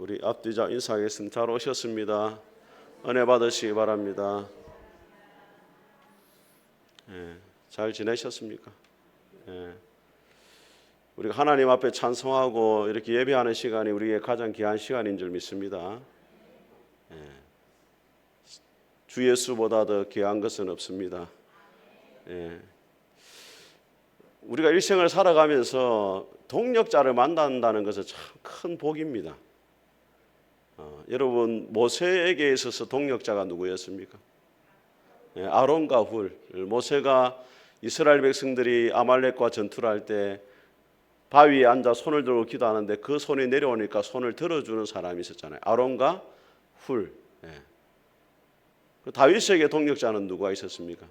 우리 앞뒤자 인사하겠습니다. 잘 오셨습니다. 은혜 받으시기 바랍니다. 잘 지내셨습니까? 우리가 하나님 앞에 찬송하고 이렇게 예배하는 시간이 우리의 가장 귀한 시간인 줄 믿습니다. 주 예수보다 더 귀한 것은 없습니다. 우리가 일생을 살아가면서 동력자를 만난다는 것은 참 큰 복입니다. 여러분, 모세에게 있어서 동력자가 누구였습니까? 아론과 훌. 모세가 이스라엘 백성들이 아말렉과 전투를 할 때 바위에 앉아 손을 들고 기도하는데 그 손이 내려오니까 손을 들어주는 사람이 있었잖아요. 아론과 훌. 다윗에게 동력자는 누가 있었습니까?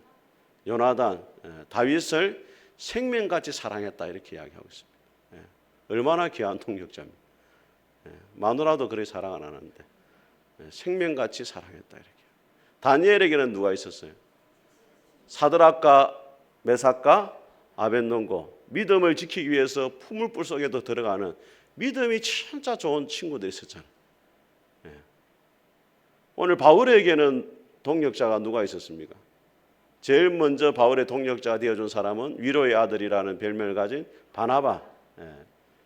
요나단. 다윗을 생명같이 사랑했다 이렇게 이야기하고 있습니다. 얼마나 귀한 동력자입니다. 마누라도 그렇게 사랑 안 하는데 생명같이 사랑했다 이렇게. 다니엘에게는 누가 있었어요? 사드락과 메삭과 아벳노고, 믿음을 지키기 위해서 풀물 속에도 들어가는 믿음이 진짜 좋은 친구들이 있었잖아요. 오늘 바울에게는 동력자가 누가 있었습니까? 제일 먼저 바울의 동력자가 되어준 사람은 위로의 아들이라는 별명을 가진 바나바.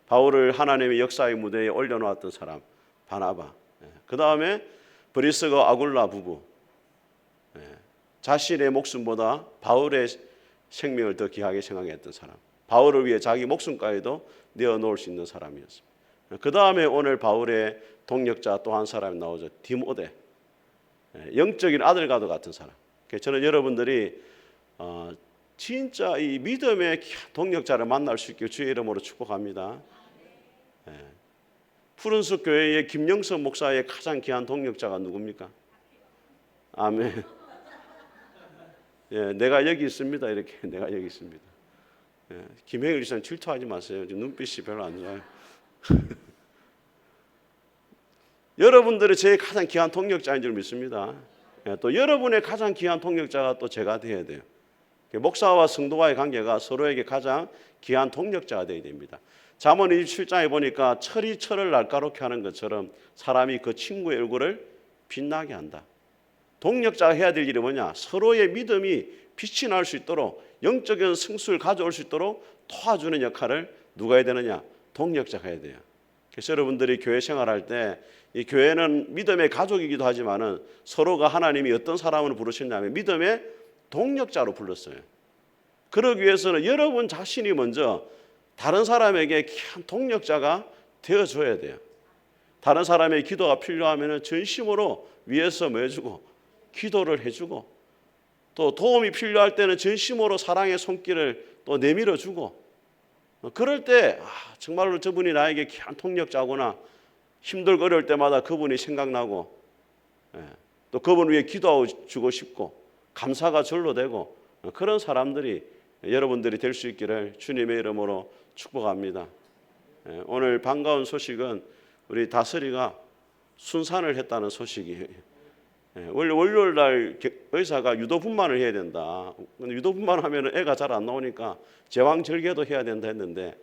바울을 하나님의 역사의 무대에 올려놓았던 사람 바나바. 그 다음에 브리스과 아굴라 부부. 자신의 목숨보다 바울의 생명을 더 귀하게 생각했던 사람. 바울을 위해 자기 목숨까지도 내어놓을 수 있는 사람이었습니다. 그 다음에 오늘 바울의 동력자 또 한 사람이 나오죠. 디모데. 영적인 아들과도 같은 사람. 저는 여러분들이 진짜 이 믿음의 동력자를 만날 수 있게 주의 이름으로 축복합니다. 푸른숲 교회의 김영선 목사의 가장 귀한 동력자가 누굽니까? 아멘. 내가 여기 있습니다. 이렇게 내가 여기 있습니다. 김행일 씨는 질투하지 마세요. 눈빛이 별로 안 좋아요. 여러분들이 제 가장 귀한 동력자인 줄 믿습니다. 또 여러분의 가장 귀한 동력자가 또 제가 되어야 돼요. 목사와 성도와의 관계가 서로에게 가장 귀한 동력자가 되어야 됩니다. 잠언 27장에 보니까 철이 철을 날카롭게 하는 것처럼 사람이 그 친구의 얼굴을 빛나게 한다. 동력자가 해야 될 일이 뭐냐? 서로의 믿음이 빛이 날 수 있도록, 영적인 승수를 가져올 수 있도록 도와주는 역할을 누가 해야 되느냐? 동력자가 해야 돼요. 그래서 여러분들이 교회 생활할 때 이 교회는 믿음의 가족이기도 하지만은 서로가 하나님이 어떤 사람을 부르셨냐면 믿음의 동력자로 불렀어요. 그러기 위해서는 여러분 자신이 먼저 다른 사람에게 귀한 동력자가 되어줘야 돼요. 다른 사람의 기도가 필요하면 전심으로 위에서 해주고 기도를 해주고, 또 도움이 필요할 때는 전심으로 사랑의 손길을 또 내밀어주고, 그럴 때 정말로 저분이 나에게 귀한 동력자구나, 힘들고 어려울 때마다 그분이 생각나고, 또 그분 위해 기도해주고 싶고 감사가 절로 되고, 그런 사람들이 여러분들이 될 수 있기를 주님의 이름으로 축복합니다. 오늘 반가운 소식은 우리 다슬이가 순산을 했다는 소식이에요. 원래 월요일 날 의사가 유도분만을 해야 된다. 근데 유도분만 하면 애가 잘 안 나오니까 제왕절개도 해야 된다 했는데,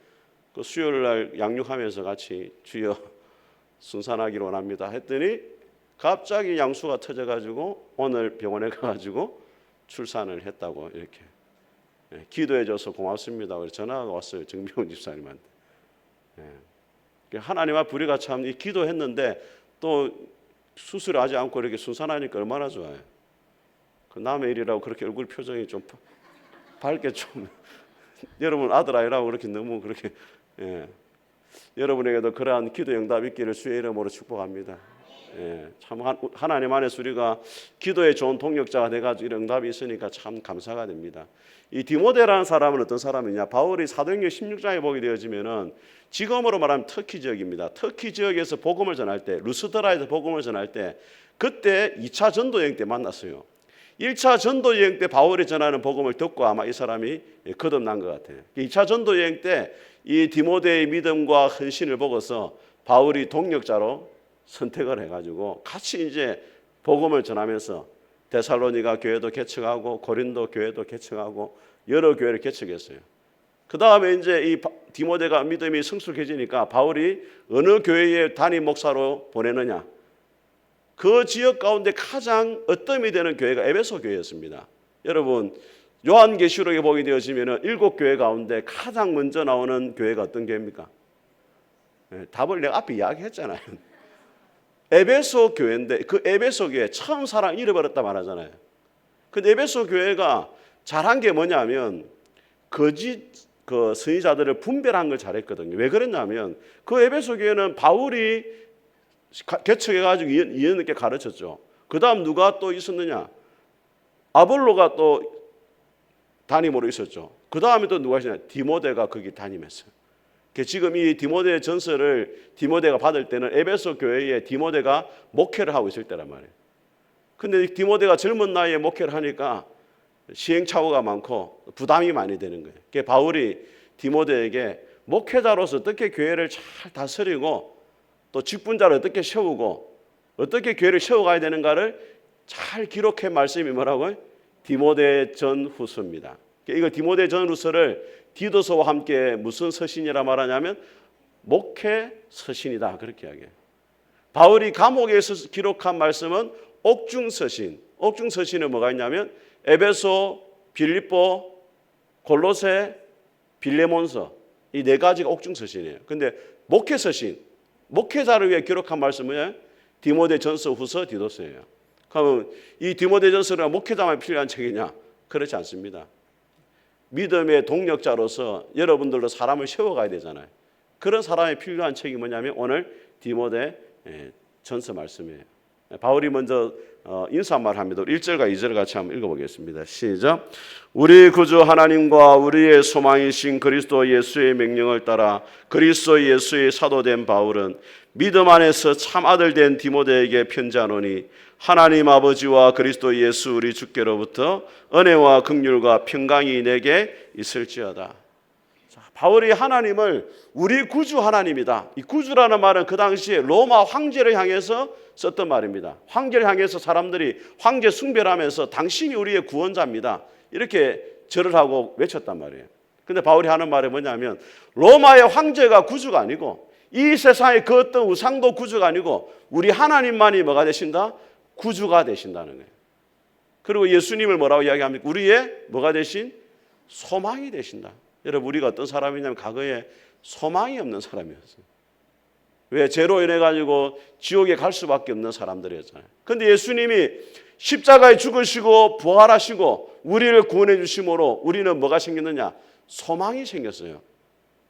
그 수요일 날 양육하면서 같이 주여 순산하기를 원합니다 했더니 갑자기 양수가 터져가지고 오늘 병원에 가가지고 출산을 했다고 이렇게 기도해줘서 고맙습니다. 우리 전화가 왔어요. 정병훈 집사님한테. 하나님 앞 우리가 참 기도했는데 또 수술을 하지 않고 이렇게 순산하니까 얼마나 좋아요. 그 남의 일이라고 그렇게 얼굴 표정이 좀 밝게 좀 여러분 아들 아이라고 그렇게 너무 그렇게 여러분에게도 그러한 기도 응답 있기를 주의 이름으로 축복합니다. 참 하나님 안에서 우리가 기도에 좋은 동력자가 돼가지고 이런 응답이 있으니까 참 감사가 됩니다. 이 디모데라는 사람은 어떤 사람이냐? 바울이 사도행전 16장에 보게 되어지면은 지금으로 말하면 터키 지역입니다. 터키 지역에서 복음을 전할 때, 루스드라에서 복음을 전할 때, 그때 2차 전도 여행 때 만났어요. 1차 전도 여행 때 바울이 전하는 복음을 듣고 아마 이 사람이 거듭난 것 같아요. 2차 전도 여행 때 이 디모데의 믿음과 헌신을 보고서 바울이 동력자로 선택을 해가지고 같이 이제 복음을 전하면서 데살로니가 교회도 개척하고 고린도 교회도 개척하고 여러 교회를 개척했어요. 그 다음에 이제 이 디모데가 믿음이 성숙해지니까 바울이 어느 교회에 담임 목사로 보내느냐? 그 지역 가운데 가장 으뜸이 되는 교회가 에베소 교회였습니다. 여러분, 요한계시록에 보게 되어지면 7교회 가운데 가장 먼저 나오는 교회가 어떤 교회입니까? 답을 내가 앞에 이야기했잖아요. 에베소 교회인데 그 에베소 교회 처음 사랑 잃어버렸다 말하잖아요. 근데 에베소 교회가 잘한 게 뭐냐면 거짓 그 선지자들을 분별한 걸 잘했거든요. 왜 그랬냐면 그 에베소 교회는 바울이 개척해가지고 2년 넘게 가르쳤죠. 그 다음 누가 또 있었느냐? 아볼로가 또 담임으로 있었죠. 그 다음에 또 누가 있었냐? 디모데가 거기 담임했어요. 지금 이 디모데 전서를 디모데가 받을 때는 에베소 교회에 디모데가 목회를 하고 있을 때란 말이에요. 근데 디모데가 젊은 나이에 목회를 하니까 시행착오가 많고 부담이 많이 되는 거예요. 그러니까 바울이 디모데에게 목회자로서 어떻게 교회를 잘 다스리고 또 직분자를 어떻게 세우고 어떻게 교회를 세워가야 되는가를 잘 기록한 말씀이 뭐라고요? 디모데 전후서입니다. 이거 디모데 전후서를 디도서와 함께 무슨 서신이라 말하냐면 목회 서신이다 그렇게 이야기해요. 바울이 감옥에서 기록한 말씀은 옥중서신. 옥중서신은 뭐가 있냐면 에베소, 빌립보, 골로새, 빌레몬서 이 네 가지가 옥중서신이에요. 근데 목회서신, 목회자를 위해 기록한 말씀은 디모데 전서, 후서, 디도서예요. 그러면 이 디모데 전서가 목회자만 필요한 책이냐? 그렇지 않습니다. 믿음의 동력자로서 여러분들도 사람을 세워가야 되잖아요. 그런 사람이 필요한 책이 뭐냐면 오늘 디모데 전서 말씀이에요. 바울이 먼저 인사말 합니다. 1절과 2절 같이 한번 읽어보겠습니다. 시작. 우리 구주 하나님과 우리의 소망이신 그리스도 예수의 명령을 따라 그리스도 예수의 사도된 바울은 믿음 안에서 참 아들 된 디모데에게 편지하노니 하나님 아버지와 그리스도 예수 우리 주께로부터 은혜와 긍휼과 평강이 내게 있을지어다. 자, 바울이 하나님을 우리 구주 하나님이다. 이 구주라는 말은 그 당시에 로마 황제를 향해서 썼던 말입니다. 황제를 향해서 사람들이 황제 숭배를 하면서 당신이 우리의 구원자입니다. 이렇게 절을 하고 외쳤단 말이에요. 근데 바울이 하는 말이 뭐냐면 로마의 황제가 구주가 아니고 이 세상의 그 어떤 우상도 구주가 아니고 우리 하나님만이 뭐가 되신다? 구주가 되신다는 거예요. 그리고 예수님을 뭐라고 이야기합니까? 우리의 뭐가 되신? 소망이 되신다. 여러분 우리가 어떤 사람이냐면 과거에 소망이 없는 사람이었어요. 왜? 죄로 인해 가지고 지옥에 갈 수밖에 없는 사람들이었잖아요. 그런데 예수님이 십자가에 죽으시고 부활하시고 우리를 구원해 주심으로 우리는 뭐가 생겼느냐? 소망이 생겼어요.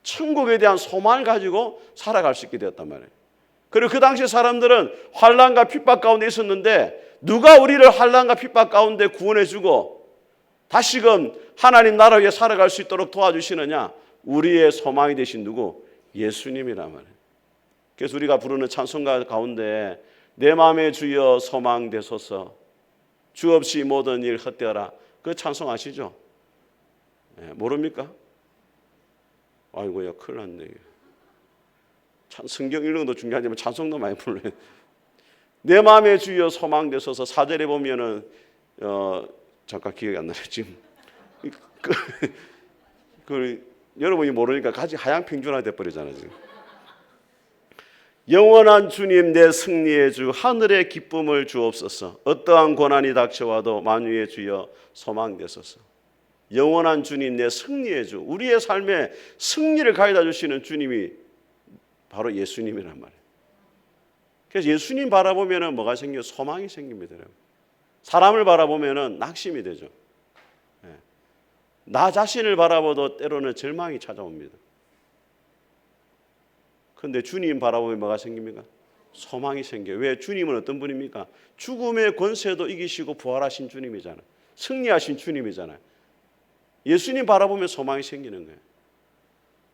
천국에 대한 소망을 가지고 살아갈 수 있게 되었단 말이에요. 그리고 그 당시 사람들은 환난과 핍박 가운데 있었는데 누가 우리를 환난과 핍박 가운데 구원해 주고 다시금 하나님 나라 위에 살아갈 수 있도록 도와주시느냐? 우리의 소망이 되신 누구? 예수님이란 말이에요. 그래서 우리가 부르는 찬송가 가운데 내 마음에 주여 소망 되소서 주 없이 모든 일 헛되어라. 그 찬송 아시죠? 네, 모릅니까? 아이고야 큰일 났네. 성경 읽는 것도 중요하지만 찬송도 많이 불러요. 내 마음에 주여 소망 되소서 4절에 보면은 잠깐 기억이 안 나네 지금. 여러분이 모르니까 같이 하향평준화 돼버리잖아요 지금. 영원한 주님 내 승리의 주 하늘의 기쁨을 주옵소서. 어떠한 고난이 닥쳐와도 만유의 주여 소망 되소서. 영원한 주님 내 승리의 주 우리의 삶에 승리를 가져다 주시는 주님이 바로 예수님이란 말이에요. 그래서 예수님 바라보면 뭐가 생겨요? 소망이 생깁니다. 사람을 바라보면 낙심이 되죠. 나 자신을 바라봐도 때로는 절망이 찾아옵니다. 그런데 주님 바라보면 뭐가 생깁니까? 소망이 생겨요. 왜? 주님은 어떤 분입니까? 죽음의 권세도 이기시고 부활하신 주님이잖아요. 승리하신 주님이잖아요. 예수님 바라보면 소망이 생기는 거예요.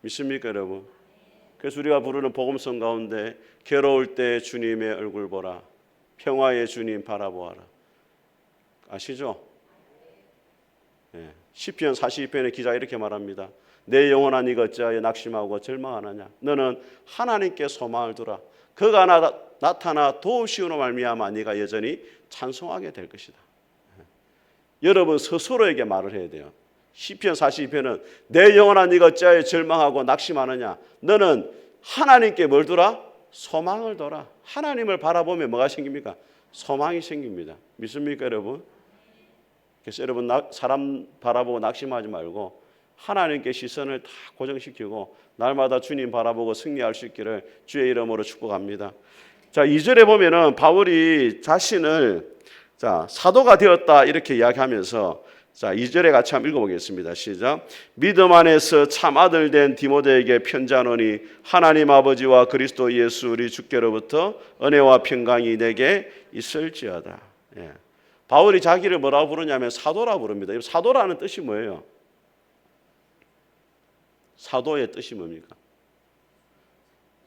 믿습니까 여러분? 그래서 우리가 부르는 복음성 가운데 괴로울 때 주님의 얼굴 보라. 평화의 주님 바라보아라. 아시죠? 네. 시편 42편의 기자가 이렇게 말합니다. 내 영혼아 네가 어찌하여 낙심하고 절망하느냐. 너는 하나님께 소망을 두라. 그가 나타나 도우시오로 말미암아 네가 여전히 찬송하게 될 것이다. 여러분 스스로에게 말을 해야 돼요. 시편 42편은 내 영혼아 네가 어찌하여 절망하고 낙심하느냐. 너는 하나님께 뭘 두라? 소망을 둬라. 하나님을 바라보면 뭐가 생깁니까? 소망이 생깁니다. 믿습니까 여러분? 그래서 여러분 사람 바라보고 낙심하지 말고 하나님께 시선을 다 고정시키고 날마다 주님 바라보고 승리할 수 있기를 주의 이름으로 축복합니다. 자, 2절에 보면은 바울이 자신을 사도가 되었다 이렇게 이야기하면서 자, 2절에 같이 한번 읽어보겠습니다. 시작. 믿음 안에서 참 아들 된 디모데에게 편지하노니 하나님 아버지와 그리스도 예수 우리 주께로부터 은혜와 평강이 내게 있을지어다. 예. 바울이 자기를 뭐라고 부르냐면 사도라 부릅니다. 사도라는 뜻이 뭐예요? 사도의 뜻이 뭡니까?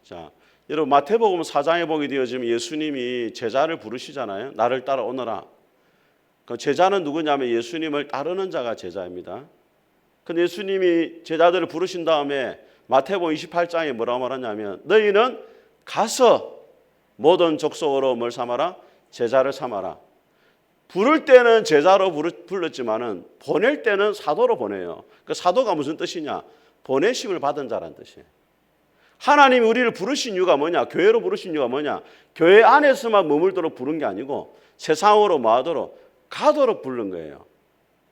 자, 여러분 마태복음 4장에 보게 되어지면 예수님이 제자를 부르시잖아요. 나를 따라오너라. 그 제자는 누구냐면 예수님을 따르는 자가 제자입니다. 근데 예수님이 제자들을 부르신 다음에 마태복음 28장에 뭐라고 말하냐면 너희는 가서 모든 족속으로 뭘 삼아라? 제자를 삼아라. 부를 때는 제자로 불렀지만은 보낼 때는 사도로 보내요. 그 사도가 무슨 뜻이냐? 보내심을 받은 자라는 뜻이에요. 하나님이 우리를 부르신 이유가 뭐냐? 교회로 부르신 이유가 뭐냐? 교회 안에서만 머물도록 부른 게 아니고 세상으로 뭐하도록 가도록 부른 거예요.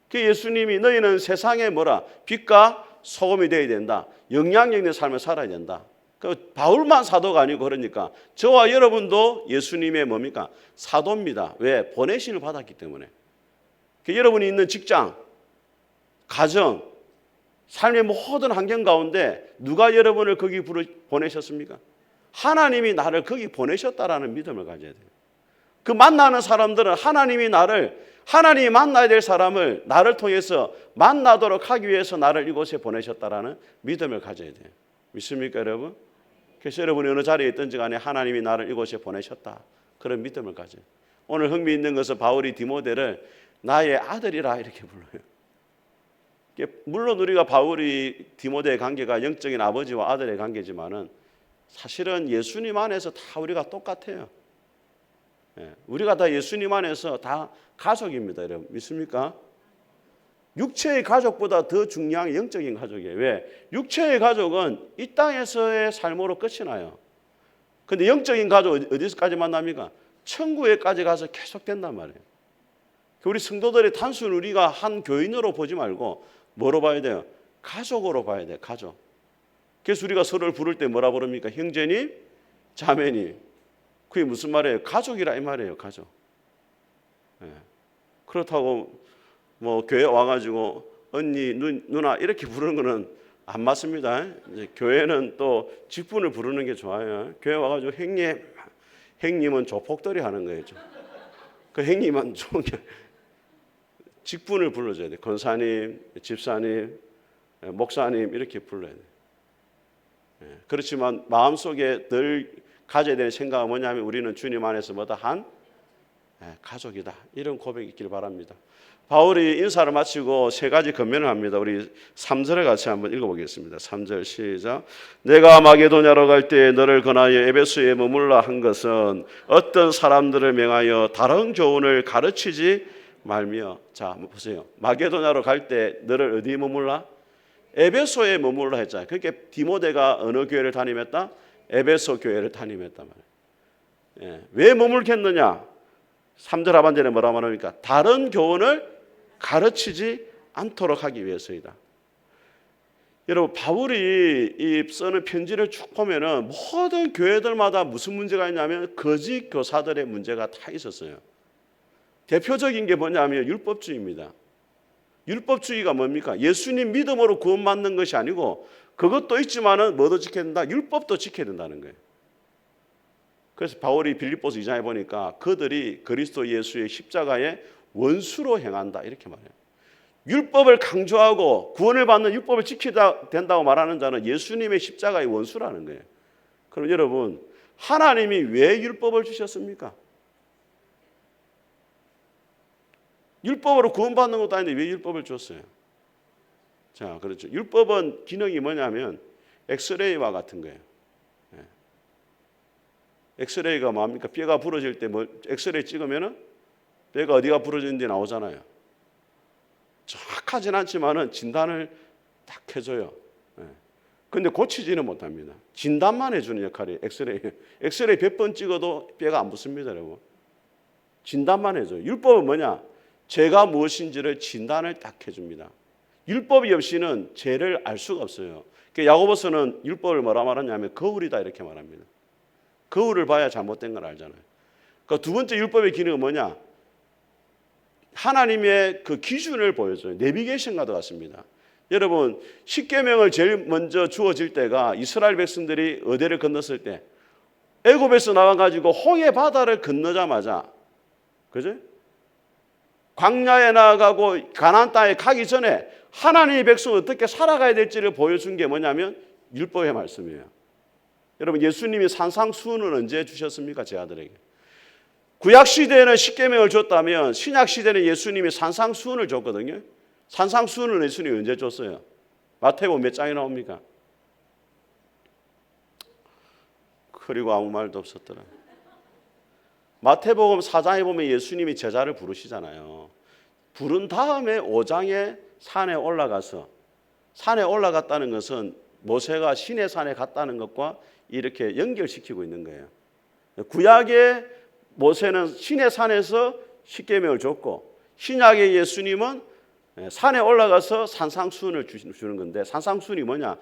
그 예수님이 너희는 세상에 뭐라? 빛과 소금이 되어야 된다. 영향력 있는 삶을 살아야 된다. 그 바울만 사도가 아니고 그러니까 저와 여러분도 예수님의 뭡니까? 사도입니다. 왜? 보내심을 받았기 때문에. 그 여러분이 있는 직장, 가정, 삶의 모든 환경 가운데 누가 여러분을 거기 보내셨습니까? 하나님이 나를 거기 보내셨다라는 믿음을 가져야 돼요. 그 만나는 사람들은 하나님이 만나야 될 사람을 나를 통해서 만나도록 하기 위해서 나를 이곳에 보내셨다라는 믿음을 가져야 돼요. 믿습니까 여러분? 그래서 여러분이 어느 자리에 있든지 간에 하나님이 나를 이곳에 보내셨다. 그런 믿음을 가져요. 오늘 흥미있는 것은 바울이 디모데를 나의 아들이라 이렇게 불러요. 물론 우리가 바울이 디모데의 관계가 영적인 아버지와 아들의 관계지만은 사실은 예수님 안에서 다 우리가 똑같아요. 우리가 다 예수님 안에서 다 가족입니다. 여러분 믿습니까? 육체의 가족보다 더 중요한 영적인 가족이에요. 왜? 육체의 가족은 이 땅에서의 삶으로 끝이 나요. 근데 영적인 가족 어디서까지 만납니까? 천국에까지 가서 계속된단 말이에요. 우리 성도들이 단순히 우리가 한 교인으로 보지 말고 뭐로 봐야 돼요? 가족으로 봐야 돼요. 가족. 그래서 우리가 서로를 부를 때 뭐라 부릅니까? 형제님, 자매님. 그게 무슨 말이에요? 가족이라 이 말이에요. 가족. 그렇다고 뭐 교회 와가지고 언니, 누나 이렇게 부르는 거는 안 맞습니다. 이제 교회는 또 직분을 부르는 게 좋아요. 교회 와가지고 행님은 조폭들이 하는 거예요. 그 행님은 좋은 게 직분을 불러줘야 돼. 권사님, 집사님, 목사님 이렇게 불러야 돼. 그렇지만 마음속에 늘 가져야 되는 생각은 뭐냐면 우리는 주님 안에서 뭐다 한 가족이다. 이런 고백이 있길 바랍니다. 바울이 인사를 마치고 세 가지 권면을 합니다. 우리 3절을 같이 한번 읽어보겠습니다. 3절 시작. 내가 마게도냐로 갈 때 너를 권하여 에베소에 머물라 한 것은 어떤 사람들을 명하여 다른 교훈을 가르치지 말며. 자 보세요. 마게도냐로 갈 때 너를 어디에 머물라? 에베소에 머물라 했잖아요. 그러니까 디모데가 어느 교회를 담임했다? 에베소 교회를 담임했단 말이에요. 왜 머물겠느냐? 3절 하반절에 뭐라고 말합니까? 다른 교훈을 가르치지 않도록 하기 위해서이다. 여러분 바울이 이 쓰는 편지를 쭉 보면은 모든 교회들마다 무슨 문제가 있냐면 거짓 교사들의 문제가 다 있었어요. 대표적인 게 뭐냐면 율법주의입니다. 율법주의가 뭡니까? 예수님 믿음으로 구원받는 것이 아니고 그것도 있지만은 뭐도 지켜야 된다? 율법도 지켜야 된다는 거예요. 그래서 바울이 빌립보서 2장에 보니까 그들이 그리스도 예수의 십자가의 원수로 행한다 이렇게 말해요. 율법을 강조하고 구원을 받는 율법을 지켜야 된다고 말하는 자는 예수님의 십자가의 원수라는 거예요. 그럼 여러분 하나님이 왜 율법을 주셨습니까? 율법으로 구원받는 것도 아닌데 왜 율법을 줬어요? 자, 그렇죠. 율법은 기능이 뭐냐면 엑스레이와 같은 거예요. 엑스레이가 뭡니까? 뼈가 부러질 때 엑스레이 찍으면은 뼈가 어디가 부러졌는지 나오잖아요. 정확하진 않지만은 진단을 딱 해줘요. 근데 고치지는 못합니다. 진단만 해주는 역할이 엑스레이. 엑스레이 100번 찍어도 뼈가 안 붙습니다, 여러분. 진단만 해줘요. 율법은 뭐냐? 죄가 무엇인지를 진단을 딱 해줍니다. 율법이 없이는 죄를 알 수가 없어요. 야고보서는 율법을 뭐라 말하냐면 거울이다 이렇게 말합니다. 거울을 봐야 잘못된 걸 알잖아요. 그러니까 두 번째 율법의 기능은 뭐냐? 하나님의 그 기준을 보여줘요. 내비게이션과도 같습니다. 여러분, 십계명을 제일 먼저 주어질 때가 이스라엘 백성들이 어디를 건넜을 때, 애굽에서 나와가지고 홍해 바다를 건너자마자, 그죠? 광야에 나아가고 가나안 땅에 가기 전에 하나님의 백성은 어떻게 살아가야 될지를 보여준 게 뭐냐면 율법의 말씀이에요. 여러분, 예수님이 산상수훈을 언제 주셨습니까? 제 아들에게. 구약 시대에는 십계명을 줬다면 신약 시대는 예수님이 산상수훈을 줬거든요. 산상수훈을 예수님이 언제 줬어요? 마태복음 몇 장이 나옵니까? 그리고 아무 말도 없었더라. 마태복음 4장에 보면 예수님이 제자를 부르시잖아요. 부른 다음에 5장에 산에 올라가서, 산에 올라갔다는 것은 모세가 시내 산에 갔다는 것과 이렇게 연결시키고 있는 거예요. 구약의 모세는 시내 산에서 십계명을 줬고, 신약의 예수님은 산에 올라가서 산상수훈을 주는 건데, 산상수훈이 뭐냐?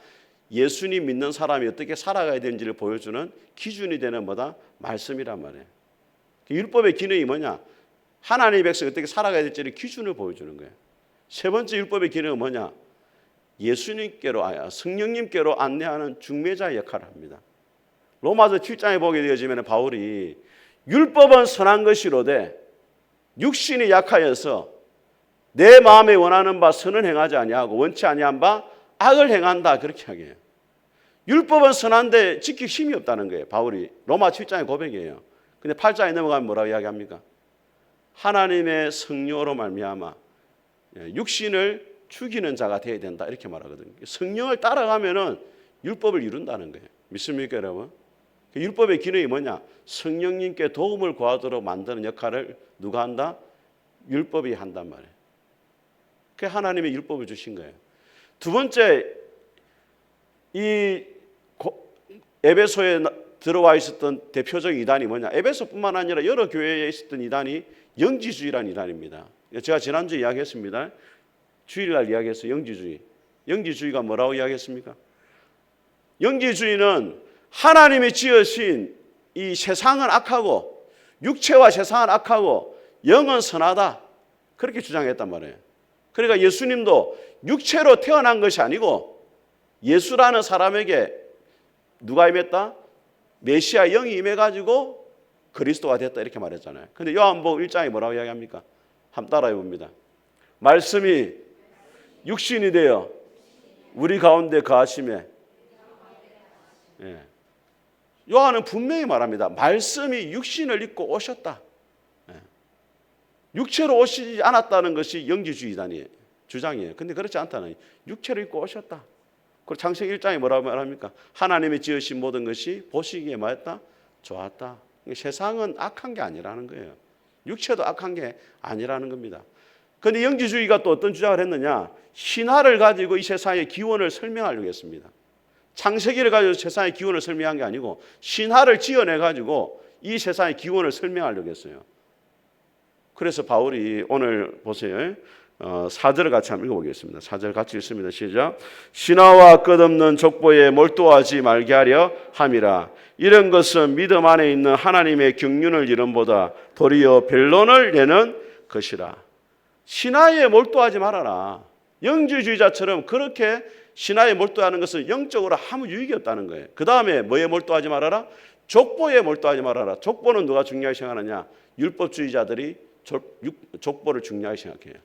예수님 믿는 사람이 어떻게 살아가야 되는지를 보여주는 기준이 되는 뭐다? 말씀이란 말이에요. 율법의 기능이 뭐냐? 하나님의 백성이 어떻게 살아가야 될지를 기준을 보여주는 거예요. 세 번째 율법의 기능은 뭐냐? 예수님께로, 성령님께로 안내하는 중매자의 역할을 합니다. 로마서 7장에 보게 되어지면 바울이 율법은 선한 것이로되 육신이 약하여서 내 마음에 원하는 바 선은 행하지 아니하고 원치 아니한 바 악을 행한다, 그렇게 하게요. 율법은 선한데 지킬 힘이 없다는 거예요. 바울이 로마 7장의 고백이에요. 근데 8장에 넘어가면 뭐라고 이야기합니까? 하나님의 성령으로 말미암아 육신을 죽이는 자가 되어야 된다, 이렇게 말하거든요. 성령을 따라가면은 율법을 이룬다는 거예요. 믿습니까, 여러분? 율법의 기능이 뭐냐? 성령님께 도움을 구하도록 만드는 역할을 누가 한다? 율법이 한단 말이에요. 그 하나님의 율법을 주신 거예요. 두 번째, 이 에베소에 들어와 있었던 대표적인 이단이 뭐냐? 에베소뿐만 아니라 여러 교회에 있었던 이단이 영지주의라는 이단입니다. 제가 지난주에 이야기했습니다. 주일날 이야기했어요. 영지주의. 영지주의가 뭐라고 이야기했습니까? 영지주의는 하나님이 지으신 이 세상은 악하고 육체와 세상은 악하고 영은 선하다, 그렇게 주장했단 말이에요. 그러니까 예수님도 육체로 태어난 것이 아니고 예수라는 사람에게 누가 임했다? 메시아 영이 임해가지고 그리스도가 됐다, 이렇게 말했잖아요. 근데 요한복음 1장에 뭐라고 이야기합니까? 한번 따라해 봅니다. 말씀이 육신이 되어 우리 가운데 거하심에, 요한은 분명히 말합니다. 말씀이 육신을 입고 오셨다. 육체로 오시지 않았다는 것이 영지주의단의 주장이에요. 근데 그렇지 않다는, 육체로 입고 오셨다. 그리고 창세기 1장에 뭐라고 말합니까? 하나님이 지으신 모든 것이 보시기에 뭐였다? 좋았다. 세상은 악한 게 아니라는 거예요. 육체도 악한 게 아니라는 겁니다. 그런데 영지주의가 또 어떤 주장을 했느냐? 신화를 가지고 이 세상의 기원을 설명하려고 했습니다. 창세기를 가지고 세상의 기원을 설명한 게 아니고 신화를 지어내가지고 이 세상의 기원을 설명하려고 했어요. 그래서 바울이 오늘 보세요. 4절을 같이 한번 읽어보겠습니다. 4절 같이 읽습니다. 시작. 신화와 끝없는 족보에 몰두하지 말게 하려 함이라. 이런 것은 믿음 안에 있는 하나님의 경륜을 이름보다 도리어 변론을 내는 것이라. 신화에 몰두하지 말아라. 영지주의자처럼 그렇게 신화에 몰두하는 것은 영적으로 아무 유익이 없다는 거예요. 그 다음에 뭐에 몰두하지 말아라? 족보에 몰두하지 말아라. 족보는 누가 중요하게 생각하느냐? 율법주의자들이 족보를 중요하게 생각해요.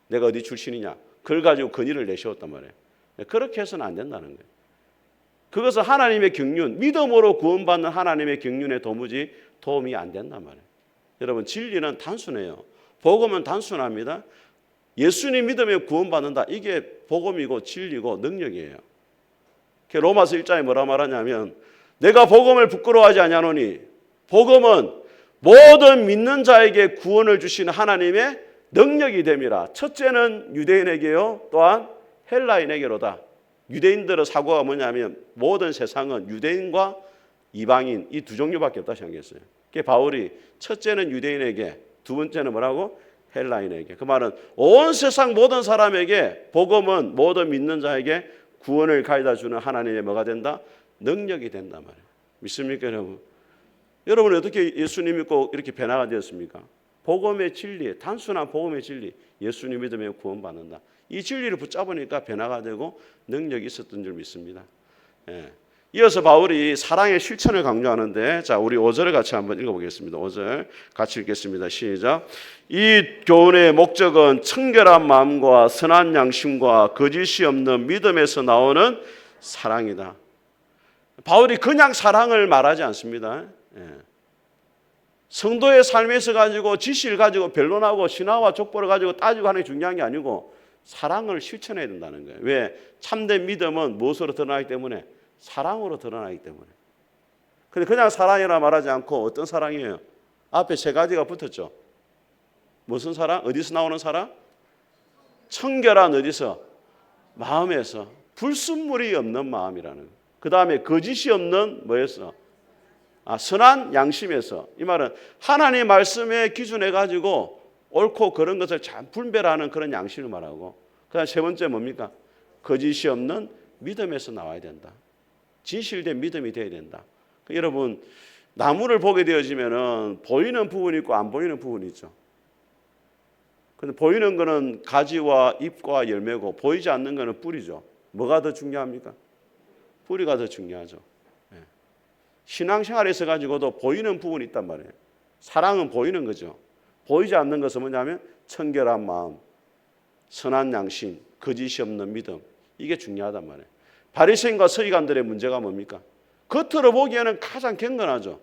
내가 어디 출신이냐? 그걸 가지고 건의를 내세웠단 말이에요. 그렇게 해서는 안 된다는 거예요. 그것은 하나님의 경륜, 믿음으로 구원받는 하나님의 경륜에 도무지 도움이 안 된단 말이에요. 여러분, 진리는 단순해요. 복음은 단순합니다. 예수님 믿음에 구원받는다, 이게 복음이고 진리고 능력이에요. 로마서 1장에 뭐라 말하냐면 내가 복음을 부끄러워하지 아니하노니 복음은 모든 믿는 자에게 구원을 주시는 하나님의 능력이 됨이라. 첫째는 유대인에게요, 또한 헬라인에게로다. 유대인들의 사고가 뭐냐면 모든 세상은 유대인과 이방인 이 두 종류밖에 없다 생각했어요. 그게 바울이 첫째는 유대인에게, 두 번째는 뭐라고? 헬라인에게. 그 말은 온 세상 모든 사람에게 복음은 모든 믿는 자에게 구원을 가져다 주는 하나님의 뭐가 된다? 능력이 된단 말이에요. 믿습니까, 여러분? 여러분 어떻게 예수님 믿고 이렇게 변화가 되었습니까? 복음의 진리, 단순한 복음의 진리, 예수님 믿으면 구원받는다. 이 진리를 붙잡으니까 변화가 되고 능력이 있었던 줄 믿습니다. 예. 이어서 바울이 사랑의 실천을 강조하는데, 자, 우리 5절을 같이 한번 읽어보겠습니다. 5절 같이 읽겠습니다. 시작. 이 교훈의 목적은 청결한 마음과 선한 양심과 거짓이 없는 믿음에서 나오는 사랑이다. 바울이 그냥 사랑을 말하지 않습니다. 예. 성도의 삶에서 가지고 지식을 가지고 변론하고 신화와 족보를 가지고 따지고 하는 게 중요한 게 아니고 사랑을 실천해야 된다는 거예요. 왜? 참된 믿음은 무엇으로 드러나기 때문에? 사랑으로 드러나기 때문에. 근데 그냥 사랑이라 말하지 않고 어떤 사랑이에요? 앞에 세 가지가 붙었죠. 무슨 사랑? 어디서 나오는 사랑? 청결한 어디서? 마음에서. 불순물이 없는 마음이라는 거예요. 그 다음에 거짓이 없는 뭐였어? 선한 양심에서. 이 말은 하나님 말씀에 기준해 가지고 옳고 그런 것을 잘 분별하는 그런 양심을 말하고, 그다음 세 번째 뭡니까? 거짓이 없는 믿음에서 나와야 된다. 진실된 믿음이 되어야 된다. 여러분, 나무를 보게 되어지면은 보이는 부분이 있고 안 보이는 부분이 있죠. 근데 보이는 거는 가지와 잎과 열매고 보이지 않는 거는 뿌리죠. 뭐가 더 중요합니까? 뿌리가 더 중요하죠. 신앙생활에서 가지고도 보이는 부분이 있단 말이에요. 사랑은 보이는 거죠. 보이지 않는 것은 뭐냐면 청결한 마음, 선한 양심, 거짓이 없는 믿음. 이게 중요하단 말이에요. 바리새인과 서기관들의 문제가 뭡니까? 겉으로 보기에는 가장 경건하죠.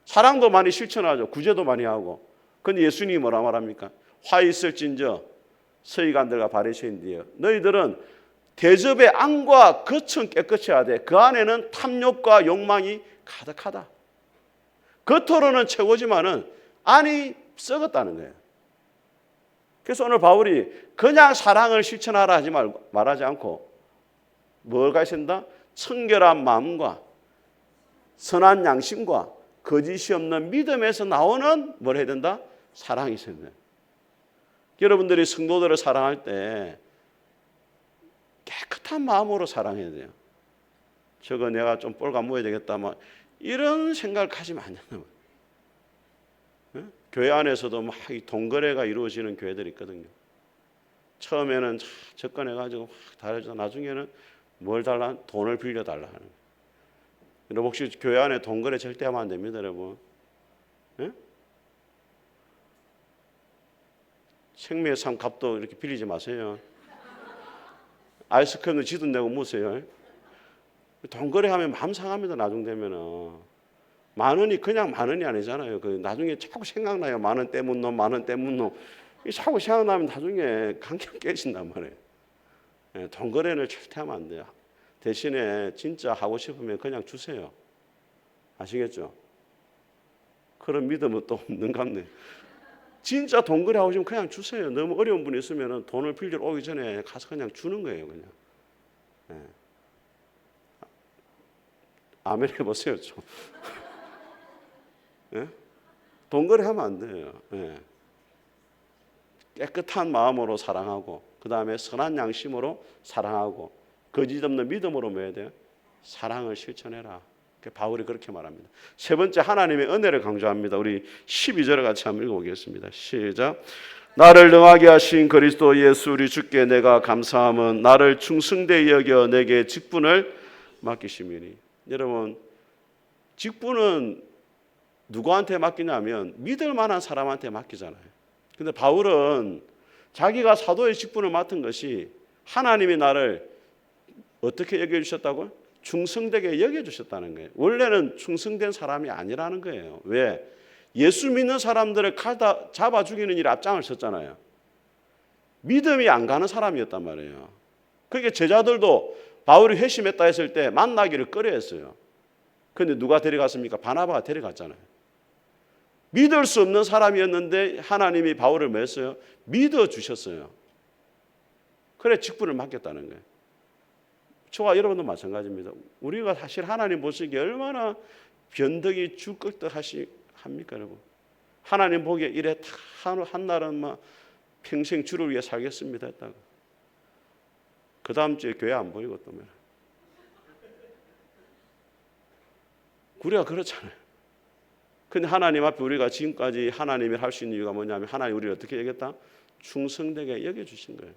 사랑도 많이 실천하죠. 구제도 많이 하고. 그런데 예수님이 뭐라 말합니까? 화 있을진저 서기관들과 바리새인들이여, 너희들은 대접의 안과 겉은 깨끗이 하되 그 안에는 탐욕과 욕망이 가득하다. 겉으로는 최고지만은 안이 썩었다는 거예요. 그래서 오늘 바울이 그냥 사랑을 실천하라 말하지 않고 뭐가 있어야 된다? 청결한 마음과 선한 양심과 거짓이 없는 믿음에서 나오는 뭘 해야 된다? 사랑이 있어야 된다. 여러분들이 성도들을 사랑할 때 깨끗한 마음으로 사랑해야 돼요. 저거 내가 좀 뻘가무어야 되겠다, 막 이런 생각을 가지면 안 된다. 교회 안에서도 막 돈거래가 이루어지는 교회들이 있거든요. 처음에는 접근해가지고 막 달아줘. 나중에는 뭘 달라? 돈을 빌려달라 하는 거예요. 여러분 혹시 교회 안에 돈거래 절대 하면 안 됩니다, 여러분. 예? 생명의 삶 값도 이렇게 빌리지 마세요. 아이스크림도 지도 내고 무세요. 돈거래하면 마음 상합니다. 나중 되면은 만 원이 그냥 만 원이 아니잖아요. 그 나중에 자꾸 생각나요. 만 원 때문 놈, 만 원 때문 놈. 자꾸 생각나면 나중에 관계 깨진단 말이에요. 예, 돈거래를 절대 하면 안 돼요. 대신에 진짜 하고 싶으면 그냥 주세요. 아시겠죠? 그런 믿음은 또 없는 것 같네요. 진짜 돈거래 하고 싶으면 그냥 주세요. 너무 어려운 분이 있으면 돈을 빌리러 오기 전에 가서 그냥 주는 거예요. 그냥. 예. 아멘 해보세요. 좀. 예? 돈거래 하면 안 돼요. 예. 깨끗한 마음으로 사랑하고 그 다음에 선한 양심으로 사랑하고 거짓 없는 믿음으로 뭐 해야 돼요? 사랑을 실천해라. 바울이 그렇게 말합니다. 세 번째, 하나님의 은혜를 강조합니다. 우리 12절을 같이 한번 읽어보겠습니다. 시작. 나를 능하게 하신 그리스도 예수 우리 주께 내가 감사함은 나를 충성되이 여겨 내게 직분을 맡기심이니. 여러분, 직분은 누구한테 맡기냐면 믿을 만한 사람한테 맡기잖아요. 근데 바울은 자기가 사도의 직분을 맡은 것이 하나님이 나를 어떻게 여겨주셨다고요? 충성되게 여겨주셨다는 거예요. 원래는 충성된 사람이 아니라는 거예요. 왜? 예수 믿는 사람들을 잡아 죽이는 일에 앞장을 섰잖아요. 믿음이 안 가는 사람이었단 말이에요. 그러니까 제자들도 바울이 회심했다 했을 때 만나기를 꺼려했어요. 그런데 누가 데려갔습니까? 바나바가 데려갔잖아요. 믿을 수 없는 사람이었는데 하나님이 바울을 뭐 했어요? 믿어주셨어요. 그래 직분을 맡겼다는 거예요. 저와 여러분도 마찬가지입니다. 우리가 사실 하나님 보시기에 얼마나 변덕이 죽극덕 합니까 여러분? 하나님 보기에 이래 한 날은 막 평생 주를 위해 살겠습니다 했다가 그 다음 주에 교회 안 보이고 또 우리가 그렇잖아요. 근데 하나님 앞에 우리가 지금까지 하나님을 할 수 있는 이유가 뭐냐면 하나님 우리를 어떻게 여겼다? 충성되게 여겨주신 거예요.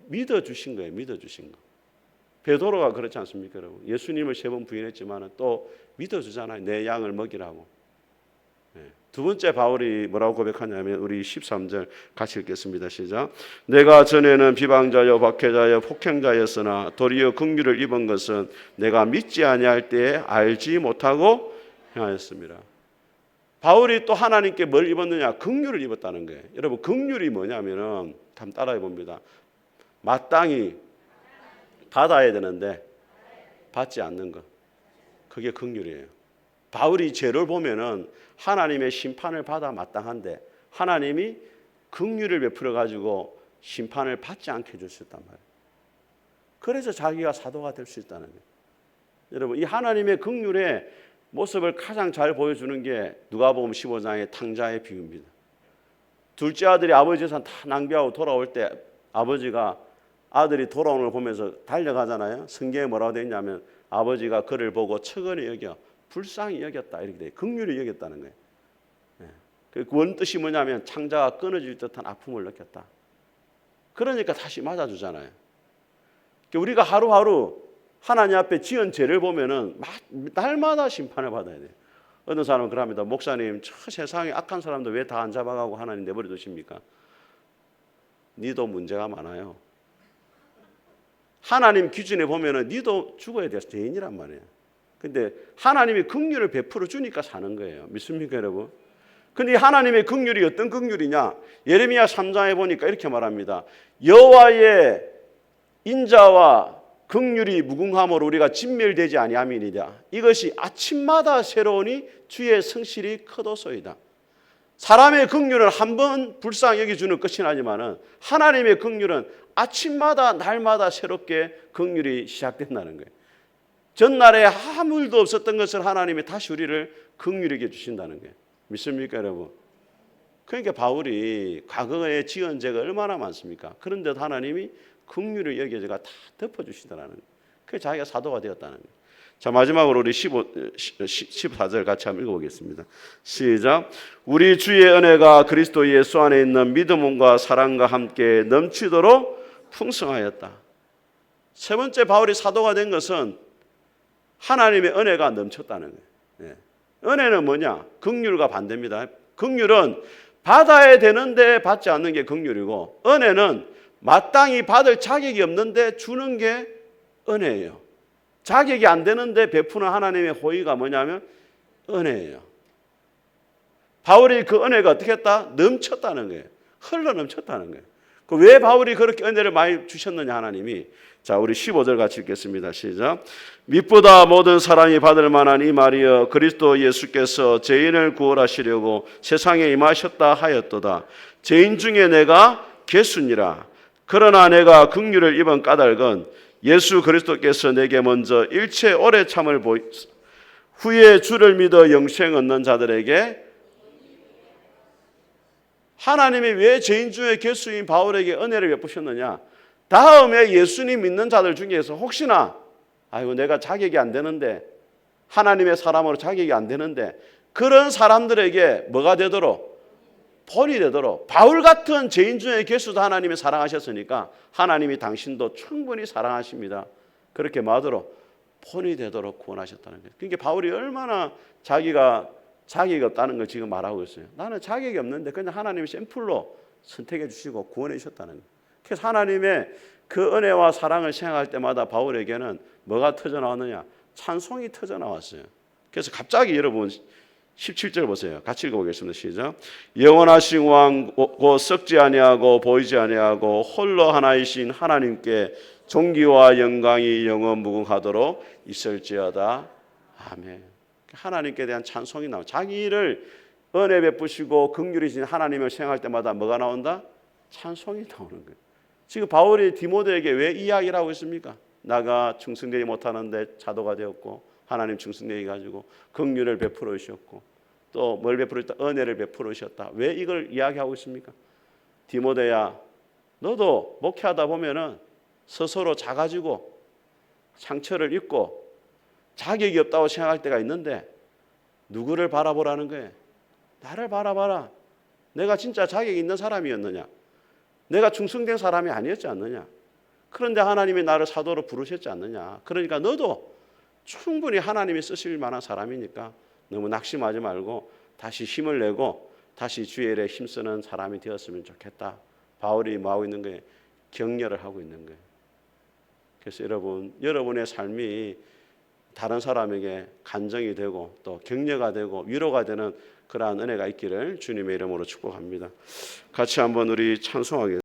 믿어주신 거예요. 믿어주신 거. 베드로가 그렇지 않습니까 여러분? 예수님을 3번 부인했지만 또 믿어주잖아요. 내 양을 먹이라고. 두 번째 바울이 뭐라고 고백하냐면 우리 13절 같이 읽겠습니다. 시작. 내가 전에는 비방자여 박해자여 폭행자였으나 도리어 긍휼을 입은 것은 내가 믿지 아니할 때에 알지 못하고 행하였습니다. 바울이 또 하나님께 뭘 입었느냐? 긍휼을 입었다는 거예요. 여러분 긍휼이 뭐냐면은 한번 따라해 봅니다. 마땅히 받아야 되는데 받지 않는 것. 그게 긍휼이에요. 바울이 죄를 보면은 하나님의 심판을 받아 마땅한데 하나님이 긍휼을 베풀어 가지고 심판을 받지 않게 해주셨단 말이에요. 그래서 자기가 사도가 될 수 있다는 거예요. 여러분 이 하나님의 긍휼의 모습을 가장 잘 보여주는 게 누가복음 15장의 탕자의 비유입니다. 둘째 아들이 아버지 재산 다 낭비하고 돌아올 때 아버지가 아들이 돌아오는 걸 보면서 달려가잖아요. 성경에 뭐라고 되어 있냐면 아버지가 그를 보고 측은히 여겨 불쌍히 여겼다 이렇게 돼요. 긍휼히 여겼다는 거예요. 그 원뜻이 뭐냐면 창자가 끊어질 듯한 아픔을 느꼈다. 그러니까 다시 맞아주잖아요. 우리가 하루하루 하나님 앞에 지은 죄를 보면은 날마다 심판을 받아야 돼요. 어떤 사람은 그럽니다. 목사님, 저 세상에 악한 사람들 왜 다 안 잡아가고 하나님 내버려 두십니까? 니도 문제가 많아요. 하나님 기준에 보면은 니도 죽어야 돼서 죄인이란 말이에요. 근데 하나님이 긍휼을 베풀어 주니까 사는 거예요. 믿습니까, 여러분? 근데 하나님의 긍휼이 어떤 긍휼이냐? 예레미야 3장에 보니까 이렇게 말합니다. 여호와의 인자와 긍휼이 무궁함으로 우리가 진멸되지 아니함이니라. 이것이 아침마다 새로우니 주의 성실이 크도소이다. 사람의 긍휼은 한 번 불쌍히 여겨주는 끝이 나지만은 하나님의 긍휼은 아침마다 날마다 새롭게 긍휼이 시작된다는 거예요. 전날에 아무 일도 없었던 것을 하나님이 다시 우리를 긍휼히 여겨주신다는 거예요. 믿습니까 여러분? 그러니까 바울이 과거에 지은 죄가 얼마나 많습니까? 그런데도 하나님이 긍휼을 여겨져가 다 덮어주시더라는 거예요. 그래서 자기가 사도가 되었다는 거예요. 자, 마지막으로 우리 14절 같이 한번 읽어보겠습니다. 시작. 우리 주의 은혜가 그리스도 예수 안에 있는 믿음과 사랑과 함께 넘치도록 풍성하였다. 세 번째 바울이 사도가 된 것은 하나님의 은혜가 넘쳤다는 거예요. 은혜는 뭐냐? 긍휼과 반대입니다. 긍휼은 받아야 되는데 받지 않는 게 긍휼이고, 은혜는 마땅히 받을 자격이 없는데 주는 게 은혜예요. 자격이 안 되는데 베푸는 하나님의 호의가 뭐냐면 은혜예요. 바울이 그 은혜가 어떻게 했다? 넘쳤다는 거예요. 흘러 넘쳤다는 거예요. 왜 바울이 그렇게 은혜를 많이 주셨느냐 하나님이. 자, 우리 15절 같이 읽겠습니다. 시작. 밑보다 모든 사람이 받을 만한 이 말이여 그리스도 예수께서 죄인을 구원하시려고 세상에 임하셨다 하였도다. 죄인 중에 내가 괴수니라. 그러나 내가 긍휼을 입은 까닭은 예수 그리스도께서 내게 먼저 일체 오래 참을 후에 주를 믿어 영생 얻는 자들에게. 하나님이 왜 죄인 중에 괴수인 바울에게 은혜를 베푸셨느냐? 다음에 예수님 믿는 자들 중에서 혹시나 아이고 내가 자격이 안 되는데, 하나님의 사람으로 자격이 안 되는데, 그런 사람들에게 뭐가 되도록? 본이 되도록. 바울 같은 죄인 중에 괴수도 하나님이 사랑하셨으니까 하나님이 당신도 충분히 사랑하십니다. 그렇게 말하도록 본이 되도록 구원하셨다는 거예요. 그러니까 바울이 얼마나 자기가 자격이 없다는 걸 지금 말하고 있어요. 나는 자격이 없는데 그냥 하나님이 샘플로 선택해 주시고 구원해 주셨다는 거예요. 그래서 하나님의 그 은혜와 사랑을 생각할 때마다 바울에게는 뭐가 터져 나왔느냐? 찬송이 터져 나왔어요. 그래서 갑자기 여러분 17절 보세요. 같이 읽어보겠습니다. 시작. 영원하신 왕 곧 썩지 아니하고 보이지 아니하고 홀로 하나이신 하나님께 존귀와 영광이 영원 무궁하도록 있을지어다. 아멘. 하나님께 대한 찬송이 나와요. 자기를 은혜 베푸시고 긍휼이신 하나님을 생각할 때마다 뭐가 나온다? 찬송이 나오는 거예요. 지금 바울이 디모데에게 왜 이야기를 하고 있습니까? 나가 충성되지 못하는데 자도가 되었고 하나님 충성되게 가지고 긍휼을 베풀어 주셨고 또 뭘 베풀어 주셨다? 은혜를 베풀어 주셨다. 왜 이걸 이야기하고 있습니까? 디모데야, 너도 목회하다 보면은 스스로 작아지고 상처를 입고 자격이 없다고 생각할 때가 있는데 누구를 바라보라는 거예요? 나를 바라봐라. 내가 진짜 자격이 있는 사람이었느냐? 내가 충성된 사람이 아니었지 않느냐? 그런데 하나님이 나를 사도로 부르셨지 않느냐? 그러니까 너도 충분히 하나님이 쓰실 만한 사람이니까 너무 낙심하지 말고 다시 힘을 내고 다시 주의 일에 힘쓰는 사람이 되었으면 좋겠다. 바울이 뭐하고 있는 거예요? 격려를 하고 있는 거예요. 그래서 여러분의 삶이 다른 사람에게 간정이 되고 또 격려가 되고 위로가 되는 그러한 은혜가 있기를 주님의 이름으로 축복합니다. 같이 한번 우리 찬송하겠습니다.